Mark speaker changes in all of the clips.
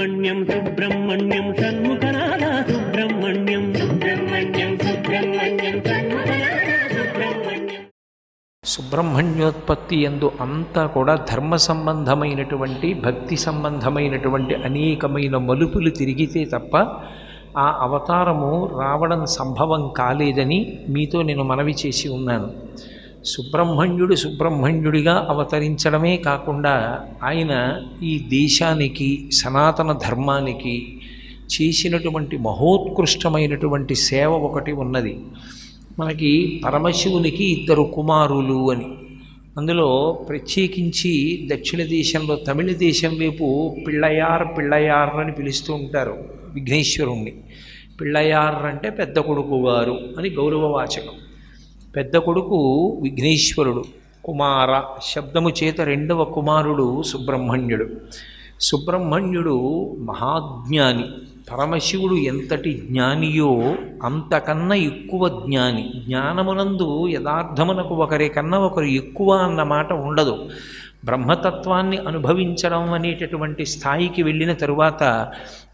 Speaker 1: సుబ్రహ్మణ్యం సుబ్రహ్మణ్యం షణ్ముఖనాథ సుబ్రహ్మణ్యం సుబ్రహ్మణ్యం సుబ్రహ్మణ్యం షణ్ముఖనాథ సుబ్రహ్మణ్యం.
Speaker 2: సుబ్రహ్మణ్యోత్పత్తి యందు అంతా కూడా ధర్మ సంబంధమైనటువంటి భక్తి సంబంధమైనటువంటి అనేకమైన మలుపులు తిరిగితే తప్ప ఆ అవతారము రావడం సంభవం కాలేదని మీతో నేను మనవి చేసి ఉన్నాను. సుబ్రహ్మణ్యుడు సుబ్రహ్మణ్యుడిగా అవతరించడమే కాకుండా ఆయన ఈ దేశానికి సనాతన ధర్మానికి చేసినటువంటి మహోత్కృష్టమైనటువంటి సేవ ఒకటి ఉన్నది. మనకి పరమశివునికి 2 కుమారులు అని, అందులో ప్రత్యేకించి దక్షిణ దేశంలో తమిళ దేశం వైపు పిళ్ళయార్ పిళ్ళయార్ అని పిలుస్తూ ఉంటారు విఘ్నేశ్వరుణ్ణి. పిళ్ళయార్ అంటే పెద్ద కొడుకు గారు అని గౌరవవాచకం. పెద్ద కొడుకు విఘ్నేశ్వరుడు, కుమార శబ్దము చేత 2వ కుమారుడు సుబ్రహ్మణ్యుడు. సుబ్రహ్మణ్యుడు మహాజ్ఞాని. పరమశివుడు ఎంతటి జ్ఞానియో అంతకన్నా ఎక్కువ జ్ఞాని. జ్ఞానమునందు యథార్థమునకు ఒకరికన్నా ఒకరు ఎక్కువ అన్నమాట ఉండదు. బ్రహ్మతత్వాన్ని అనుభవించడం అనేటటువంటి స్థాయికి వెళ్ళిన తరువాత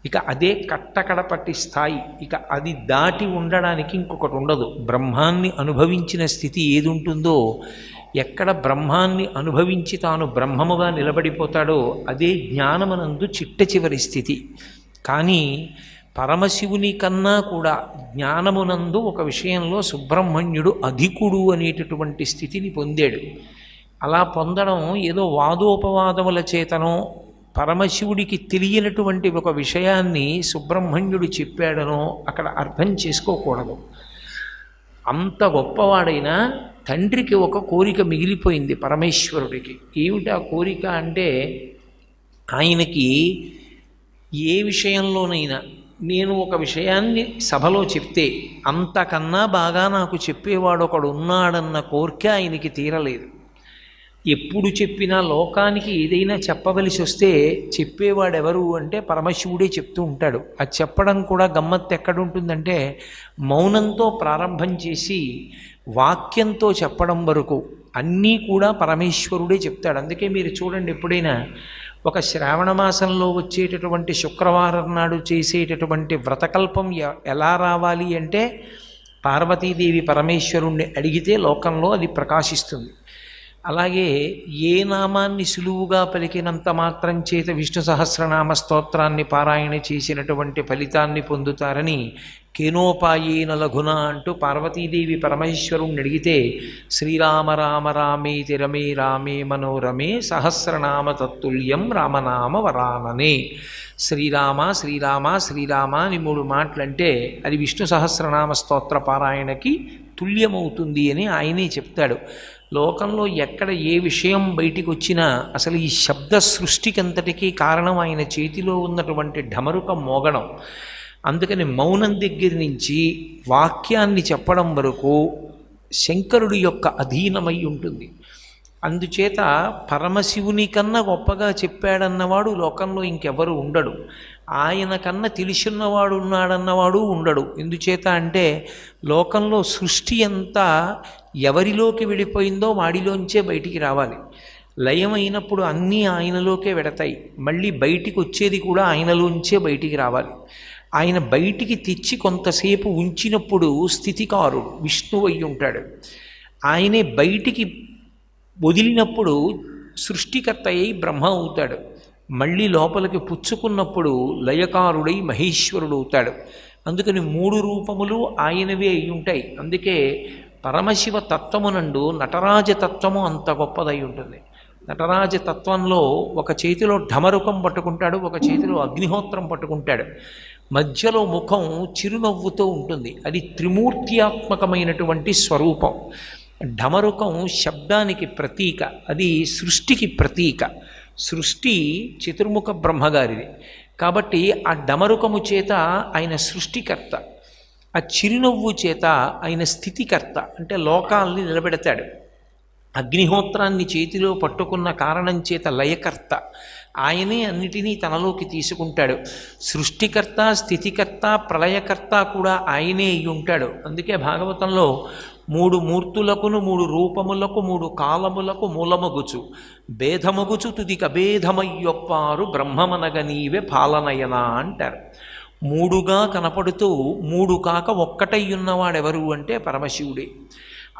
Speaker 2: ఇక అదే కట్టకడపట్టి స్థాయి. ఇక అది దాటి ఉండడానికి ఇంకొకటి ఉండదు. బ్రహ్మాన్ని అనుభవించిన స్థితి ఏది ఉంటుందో, ఎక్కడ బ్రహ్మాన్ని అనుభవించి తాను బ్రహ్మముగా నిలబడిపోతాడో అదే జ్ఞానమునందు చిట్ట చివరి స్థితి. కానీ పరమశివుని కన్నా కూడా జ్ఞానమునందు ఒక విషయంలో సుబ్రహ్మణ్యుడు అధికుడు అనేటటువంటి స్థితిని పొందాడు. అలా పొందడం ఏదో వాదోపవాదముల చేతనో పరమశివుడికి తెలియనటువంటి ఒక విషయాన్ని సుబ్రహ్మణ్యుడు చెప్పాడనో అక్కడ అర్థం చేసుకోకూడదు. అంత గొప్పవాడైనా తండ్రికి ఒక కోరిక మిగిలిపోయింది పరమేశ్వరుడికి. ఏమిటి ఆ కోరిక అంటే, ఆయనకి ఏ విషయంలోనైనా నేను ఒక విషయాన్ని సభలో చెప్తే అంతకన్నా బాగా నాకు చెప్పేవాడు ఒకడు ఉన్నాడన్న కోరిక ఆయనకి తీరలేదు. ఎప్పుడు చెప్పినా లోకానికి ఏదైనా చెప్పవలసి వస్తే చెప్పేవాడెవరు అంటే పరమశివుడే చెప్తూ ఉంటాడు. అది చెప్పడం కూడా గమ్మత్తు ఎక్కడుంటుందంటే, మౌనంతో ప్రారంభం చేసి వాక్యంతో చెప్పడం వరకు అన్నీ కూడా పరమేశ్వరుడే చెప్తాడు. అందుకే మీరు చూడండి, ఎప్పుడైనా ఒక శ్రావణ మాసంలో వచ్చేటటువంటి శుక్రవారం నాడు చేసేటటువంటి వ్రతకల్పం ఎలా రావాలి అంటే, పార్వతీదేవి పరమేశ్వరుణ్ణి అడిగితే లోకంలో అది ప్రకాశిస్తుంది. అలాగే ఏ నామాన్ని సులువుగా పలికినంత మాత్రం చేత విష్ణు సహస్రనామ స్తోత్రాన్ని పారాయణ చేసినటువంటి ఫలితాన్ని పొందుతారని కేనోపాయేన లఘున అంటూ పార్వతీదేవి పరమేశ్వరుణ్ణి అడిగితే, శ్రీరామ రామ రామేతి రమే రామే మనోరమే సహస్రనామ తత్తుల్యం రామనామ వరాననే. శ్రీరామ శ్రీరామ శ్రీరామ అని 3 మాటలంటే అది విష్ణు సహస్రనామ స్తోత్ర పారాయణకి తుల్యమవుతుంది అని ఆయనే చెప్తాడు. లోకంలో ఎక్కడ ఏ విషయం బయటికి వచ్చినా అసలు ఈ శబ్ద సృష్టికంతటికీ కారణం ఆయన చేతిలో ఉన్నటువంటి ఢమరుకం మోగడం. అందుకని మౌనం దగ్గర నుంచి వాక్యాన్ని చెప్పడం వరకు శంకరుడి యొక్క అధీనమై ఉంటుంది. అందుచేత పరమశివుని కన్నా గొప్పగా చెప్పాడన్నవాడు లోకంలో ఇంకెవరు ఉండడు. ఆయన కన్నా తెలిసిన్నవాడు ఉన్నాడన్నవాడు ఉండడు. ఎందుచేత అంటే లోకంలో సృష్టి అంతా ఎవరిలోకి వెళ్ళిపోయిందో వాడిలోంచే బయటికి రావాలి. లయమైనప్పుడు అన్నీ ఆయనలోకే వెడతాయి. మళ్ళీ బయటికి వచ్చేది కూడా ఆయనలోంచే బయటికి రావాలి. ఆయన బయటికి తెచ్చి కొంతసేపు ఉంచినప్పుడు స్థితికారుడు విష్ణువు అయి ఉంటాడు. ఆయనే బయటికి వదిలినప్పుడు సృష్టికర్త అయి బ్రహ్మ అవుతాడు. మళ్ళీ లోపలికి పుచ్చుకున్నప్పుడు లయకారుడై మహేశ్వరుడు అవుతాడు. అందుకని 3 రూపములు ఆయనవే అయి ఉంటాయి. అందుకే పరమశివ తత్వమునందు నటరాజతత్వము అంత గొప్పదై ఉంటుంది. నటరాజతత్వంలో ఒక చేతిలో ఢమరుకం పట్టుకుంటాడు, ఒక చేతిలో అగ్నిహోత్రం పట్టుకుంటాడు. మధ్యలో ముఖం చిరునవ్వుతో ఉంటుంది. అది త్రిమూర్త్యాత్మకమైనటువంటి స్వరూపం. ఢమరుకం శబ్దానికి ప్రతీక, అది సృష్టికి ప్రతీక. సృష్టి చతుర్ముఖ బ్రహ్మగారిది కాబట్టి ఆ డమరుకము చేత ఆయన సృష్టికర్త, ఆ చిరునవ్వు చేత ఆయన స్థితికర్త, అంటే లోకాల్ని నిలబెడతాడు. అగ్నిహోత్రాన్ని చేతిలో పట్టుకున్న కారణం చేత లయకర్త, ఆయనే అన్నిటినీ తనలోకి తీసుకుంటాడు. సృష్టికర్త, స్థితికర్త, ప్రళయకర్త కూడా ఆయనే అయి ఉంటాడు. అందుకే భాగవతంలో మూడు మూర్తులకును మూడు రూపములకు మూడు కాలములకు మూలమగుచు భేదమగుచు తుదిక భేదమయ్యొప్పారు బ్రహ్మమనగ నీవే పాలనయనా అంటారు. మూడుగా కనపడుతూ మూడు కాక ఒక్కటై ఉన్నవాడెవరు అంటే పరమశివుడే.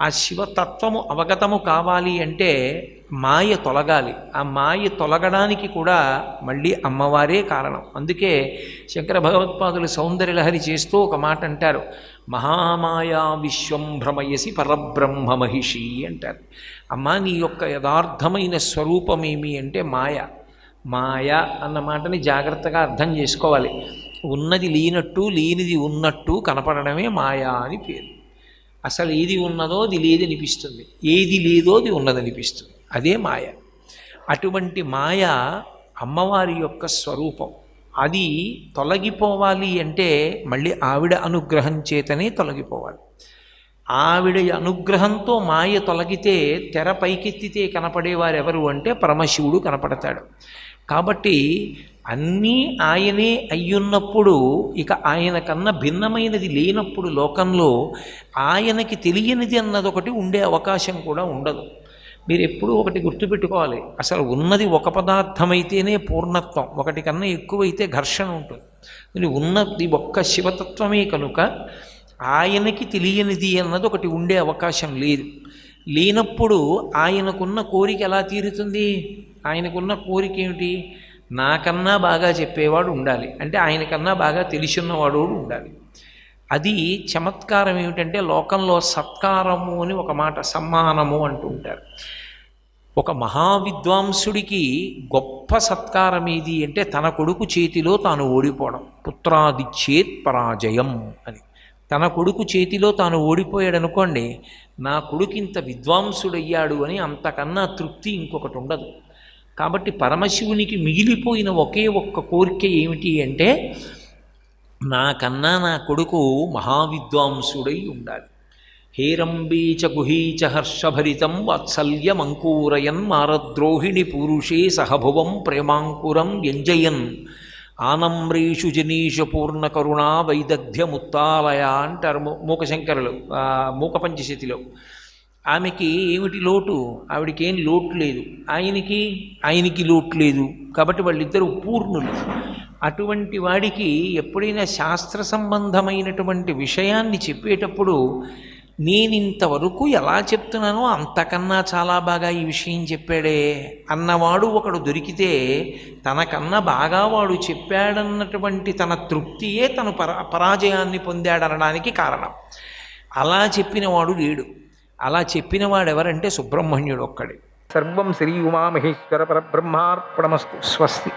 Speaker 2: ఆ శివతత్వము అవగతము కావాలి అంటే మాయ తొలగాలి. ఆ మాయ తొలగడానికి కూడా మళ్ళీ అమ్మవారే కారణం. అందుకే శంకర భగవత్పాదులు సౌందర్యలహరి చేస్తూ ఒక మాట అంటారు, మహామాయా విశ్వం భ్రమయసి పరబ్రహ్మ మహిషి అంటారు. అమ్మా, నీ యొక్క యథార్థమైన స్వరూపమేమి అంటే మాయ. మాయ అన్న మాటని జాగ్రత్తగా అర్థం చేసుకోవాలి. ఉన్నది లేనట్టు లేనిది ఉన్నట్టు కనపడడమే మాయా అని పేరు. అసలు ఏది ఉన్నదో అది లేదనిపిస్తుంది, ఏది లేదో అది ఉన్నదనిపిస్తుంది, అదే మాయ. అటువంటి మాయ అమ్మవారి యొక్క స్వరూపం. అది తొలగిపోవాలి అంటే మళ్ళీ ఆవిడ అనుగ్రహం చేతనే తొలగిపోవాలి. ఆవిడ అనుగ్రహంతో మాయ తొలగితే తెర పైకెత్తితే కనపడేవారు ఎవరు అంటే పరమశివుడు కనపడతాడు. కాబట్టి అన్నీ ఆయనే అయ్యున్నప్పుడు ఇక ఆయన కన్నా భిన్నమైనది లేనప్పుడు లోకంలో ఆయనకి తెలియనిది అన్నదొకటి ఉండే అవకాశం కూడా ఉండదు. మీరు ఎప్పుడూ ఒకటి గుర్తుపెట్టుకోవాలి, అసలు ఉన్నది ఒక పదార్థమైతేనే పూర్ణత్వం, ఒకటి కన్నా ఎక్కువైతే ఘర్షణ ఉంటుంది. మరి ఉన్నది ఒక్క శివతత్వమే కనుక ఆయనకి తెలియనిది అన్నది ఒకటి ఉండే అవకాశం లేదు. లేనప్పుడు ఆయనకున్న కోరిక ఎలా తీరుతుంది? ఆయనకున్న కోరిక ఏమిటి? నాకన్నా బాగా చెప్పేవాడు ఉండాలి, అంటే ఆయనకన్నా బాగా తెలిసిన్నవాడు ఉండాలి. అది చమత్కారం ఏమిటంటే లోకంలో సత్కారము అని ఒక మాట, సమ్మానము అంటూ ఉంటారు. ఒక మహావిద్వాంసుడికి గొప్ప సత్కారం ఏది అంటే తన కొడుకు చేతిలో తాను ఓడిపోవడం. పుత్రాదిచ్చేత్ పరాజయం అని. తన కొడుకు చేతిలో తాను ఓడిపోయాడు అనుకోండి, నా కొడుకు ఇంత విద్వాంసుడయ్యాడు అని అంతకన్నా తృప్తి ఇంకొకటి ఉండదు. కాబట్టి పరమశివునికి మిగిలిపోయిన ఒకే ఒక్క కోరిక ఏమిటి అంటే నాకన్నా నా కొడుకు మహావిద్వాంసుడై ఉండాలి. హేరంబీచ గుహీచ హర్షభరితం వాత్సల్యమంకూరయన్ మారద్రోహిణి పూరుషే సహభువం ప్రేమాంకురం వ్యంజయన్ ఆనమ్రేషు జనీష పూర్ణకరుణా వైదగ్ధ్యముత్తాలయ అంటారు మూకశంకరులు మూక పంచశతిలో. ఆమెకి ఏమిటి లోటు? ఆవిడికి ఏం లోటు లేదు, ఆయనకి లోటు లేదు. కాబట్టి వాళ్ళిద్దరూ పూర్ణులు. అటువంటి వాడికి ఎప్పుడైనా శాస్త్ర సంబంధమైనటువంటి విషయాన్ని చెప్పేటప్పుడు నేనింతవరకు ఎలా చెప్తున్నానో అంతకన్నా చాలా బాగా ఈ విషయం చెప్పాడే అన్నవాడు ఒకడు దొరికితే తనకన్నా బాగా వాడు చెప్పాడన్నటువంటి తన తృప్తియే తను పరాజయాన్ని పొందాడనడానికి కారణం. అలా చెప్పినవాడు లేడు. అలా చెప్పినవాడు ఎవరంటే సుబ్రహ్మణ్యుడు ఒక్కడే. సర్వం శ్రీ ఉమామహేశ్వర పరబ్రహ్మార్పణమస్తు. స్వస్తి.